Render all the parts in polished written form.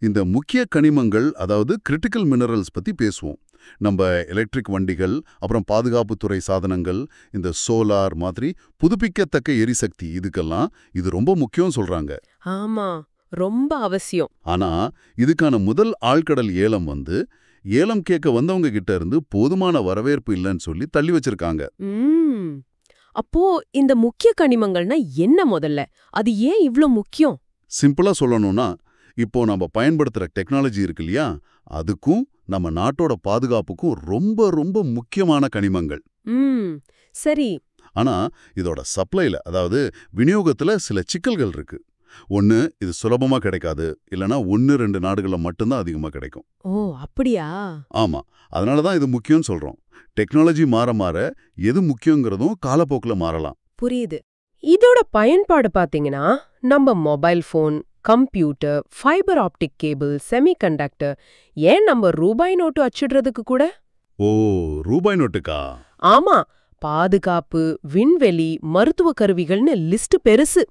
இந்த முக்கிய கனிமங்கள் அதாவது கிரிட்டிக்கல் மினரல்ஸ் பத்தி பேசுவோம். நம்ம எலக்ட்ரிக் வண்டிகள், அப்புறம் பாதுகாப்புத்துறை சாதனங்கள், இந்த சோலார் மாதிரி புதுப்பிக்கத்தக்க எரிசக்தி இதுக்கெல்லாம் இது ரொம்ப முக்கியம் சொல்றாங்க. ஆமா, ரொம்ப அவசியம். ஆனா இதுக்கான முதல் ஆழ்கடல் ஏலம் ஏலம் கேட்க வந்தவங்க கிட்ட இருந்து போதுமான வரவேற்பு இல்லைன்னு சொல்லி தள்ளி வச்சிருக்காங்க. ம். அப்போ இந்த முக்கிய கனிமங்கள்னா என்ன முதல்ல? அது ஏன் இவ்ளோ முக்கியம்? சிம்பிளா சொல்லணும்னா, இப்போ நம்ம பயன்படுத்துற டெக்னாலஜி இருக்கு இல்லையா, அதுக்கும் நம்ம நாட்டோட பாதுகாப்புக்கும் ரொம்ப ரொம்ப முக்கியமான கனிமங்கள். ம். சரி. ஆனா இதோட சப்ளைல அதாவது விநியோகத்துல சில சிக்கல்கள் இருக்கு. ஒன்னு இது சுலபமா கிடைக்காது, இல்லனா 1-2 நாடுகள்ல மட்டும்தான் அதிகமா கிடைக்கும். ஓ, அப்படியா? ஆமா, அதனால தான் இது முக்கியம்னு சொல்றோம். டெக்னாலஜி மாற மாற எது முக்கியங்கிறதும் காலப்போக்குல மாறலாம். புரியுது. இதோட பயன்பாடு பாத்தீங்கன்னா, நம்ம mobile phone, computer, fibre optic cable, semiconductor, ஏன் நம்ம ரூபாய் நோட்டு அச்சிடுறதுக்கு கூட. ஓ, ரூபாய் நோட்டுக்கா? ஆமா, பாதுகாப்பு, விண்வெளி, மருத்துவ கருவிகள்னு லிஸ்ட் பெருசு.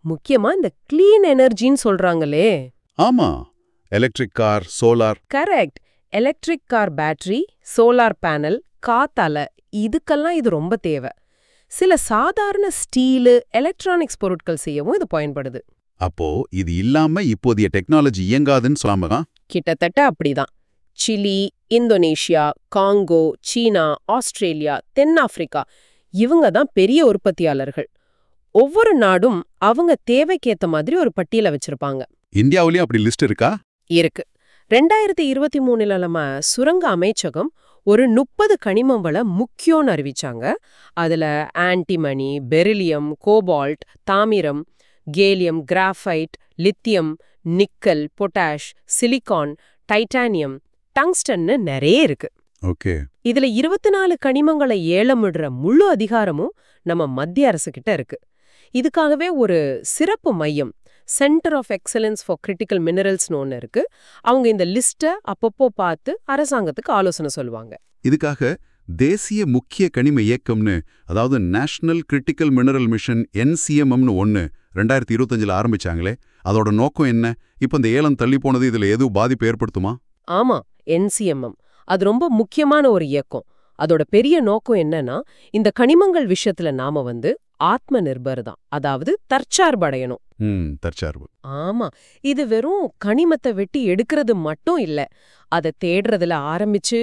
முக்கியமா இந்த கிளீன் எனர்ஜின்னு சொல்றாங்களே. ஆமா, electric car, solar. Correct. Electric car battery, solar panel, காத்தால இதுக்கெல்லாம் இது ரொம்ப தேவை. சில சாதாரண ஸ்டீலு, எலக்ட்ரானிக்ஸ் பொருட்கள் செய்யவும் இது பயன்படுது. அப்போ இது இல்லாம இப்போதைய டெக்னாலஜி இயங்காதுன்னு சொல்லாம? கிட்டத்தட்ட அப்படிதான். சிலி, இந்தோனேஷியா, காங்கோ, சீனா, ஆஸ்திரேலியா, தென்னாப்பிரிக்கா இவங்க தான் பெரிய உற்பத்தியாளர்கள். ஒவ்வொரு நாடும் அவங்க தேவைக்கேத்த மாதிரி ஒரு பட்டியலை வச்சிருப்பாங்க. இந்தியாவிலயும் அப்படி லிஸ்ட் இருக்கா? இருக்கு. 2023 நம்ம சுரங்க அமைச்சகம் ஒரு 30 கனிம வள முக்கியம்னு அறிவிச்சாங்க. அதுல ஆன்டிமனி, பெரிலியம், கோபால்ட், தாமிரம், gallium, graphite, lithium, nickel, potash, silicon, titanium, டங்ஸ்டன்னு நிறைய இருக்கு. ஓகே. இதுல 24 கனிமங்களை ஏலமிடுற முழு அதிகாரமும் நம்ம மத்திய அரசு கிட்ட இருக்கு. இதுக்காகவே ஒரு சிறப்பு மையம், centre of excellence for critical மினரல்ஸ்னு ஒன்று இருக்கு. அவங்க இந்த லிஸ்ட்டை அப்பப்போ பார்த்து அரசாங்கத்துக்கு ஆலோசனை சொல்லுவாங்க. இதுக்காக தேசிய முக்கிய கனிம இயக்கம்னு, அதாவது நேஷனல் கிரிட்டிக்கல் மினரல் மிஷன் NCMம்னு ஒன்று 2025 ஆரம்பிச்சாங்களே, அதோட நோக்கம் என்ன? இப்போ இந்த ஏலம் தள்ளி போனது இதுல எதுவும் பாதிப்பு ஏற்படுத்துமா? ஆமா, NCMM அது ரொம்ப முக்கியமான ஒரு இயக்கம். அதோட பெரிய நோக்கம் என்னன்னா, இந்த கனிமங்கள் விஷயத்துல நாம ஆத்ம நிர்பர் தான், அதாவது தற்சார்பு அடையணும். தற்சார்பு. ஆமா, இது வெறும் கனிமத்தை வெட்டி எடுக்கிறது மட்டும் இல்ல. அதை தேடுறதுல ஆரம்பிச்சு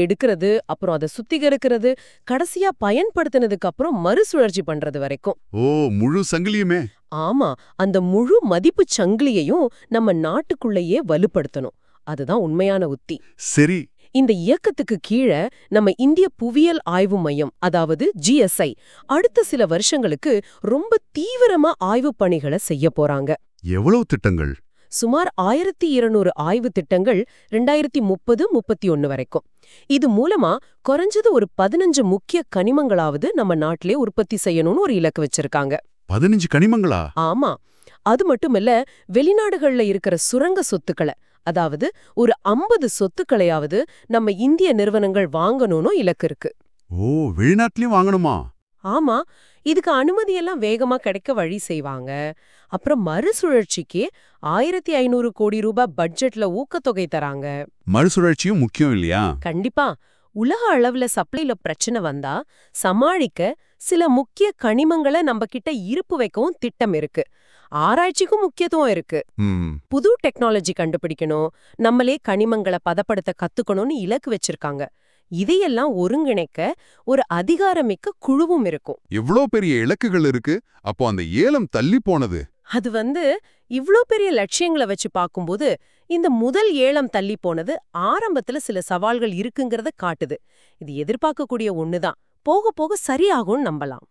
எடுக்கிறது, அப்புறம் அதை சுத்திகரிக்கிறது, கடைசியா பயன்படுத்தினதுக்கு அப்புறம் மறுசுழற்சி பண்றது வரைக்கும். ஓ, முழு சங்கிலியுமே. ஆமா, அந்த முழு மதிப்பு சங்கிலியையும் நம்ம நாட்டுக்குள்ளேயே வலுப்படுத்தணும். அதுதான் உண்மையான உத்தி. சரி. இந்த இயக்கத்துக்கு கீழே நம்ம இந்திய புவியியல் ஆய்வு மையம், அதாவது GSI, அடுத்த சில வருஷங்களுக்கு ரொம்ப தீவிரமா ஆய்வு பணிகளை செய்ய போறாங்க. எவ்வளவு திட்டங்கள்? சுமார் 1200 ஆய்வு திட்டங்கள் 2030-31 வரைக்கும். இது மூலமா குறைஞ்சது ஒரு 15 முக்கிய கனிமங்களாவது நம்ம நாட்டிலே உற்பத்தி செய்யணும்னு ஒரு இலக்கு வச்சிருக்காங்க. 15 கனிமங்களா? ஆமா, அது மட்டுமல்ல, வெளிநாடுகள்ல இருக்கிற சுரங்க சொத்துக்களை, அதாவது ஒரு 50 சொத்துக்களையாவது நம்ம இந்திய நிறுவனங்கள் வாங்கணும்னு இலக்கு இருக்கு. ஓ, வெளிநாட்டிலயும் வாங்கணுமா? ஆமா, இதுக்கு அனுமதியெல்லாம் வேகமா கிடைக்க வழி செய்வாங்க. அப்புறம் மறுசுழற்சிக்கு 1500 கோடி ரூபாய் பட்ஜெட்ல ஊக்கத்தொகை தராங்க. மறுசுழற்சியும் முக்கியம் இல்லையா? கண்டிப்பா. உலக அளவுல சப்ளைல பிரச்சனை வந்தா சமாளிக்க சில முக்கிய கனிமங்களை நம்ம கிட்ட இருப்பு வைக்கவும் திட்டம் இருக்கு. ஆராய்ச்சிக்கும் முக்கியத்துவம் இருக்கு. புது டெக்னாலஜி கண்டுபிடிக்கணும், நம்மளே கனிமங்களை பதப்படுத்த கத்துக்கணும்னு இலக்கு வச்சிருக்காங்க. இதையெல்லாம் ஒருங்கிணைக்க ஒரு அதிகாரமிக்க குழுவும் இருக்கும். எவ்வளோ பெரிய இலக்குகள் இருக்கு. அப்போ அந்த ஏலம் தள்ளி போனது, அது இவ்ளோ பெரிய லட்சியங்களை வச்சு பார்க்கும்போது இந்த முதல் ஏலம் தள்ளி போனது ஆரம்பத்துல சில சவால்கள் இருக்குங்கிறத காட்டுது. இது எதிர்பார்க்கக்கூடிய ஒண்ணுதான், போக போக சரியாகும்னு நம்பலாம்.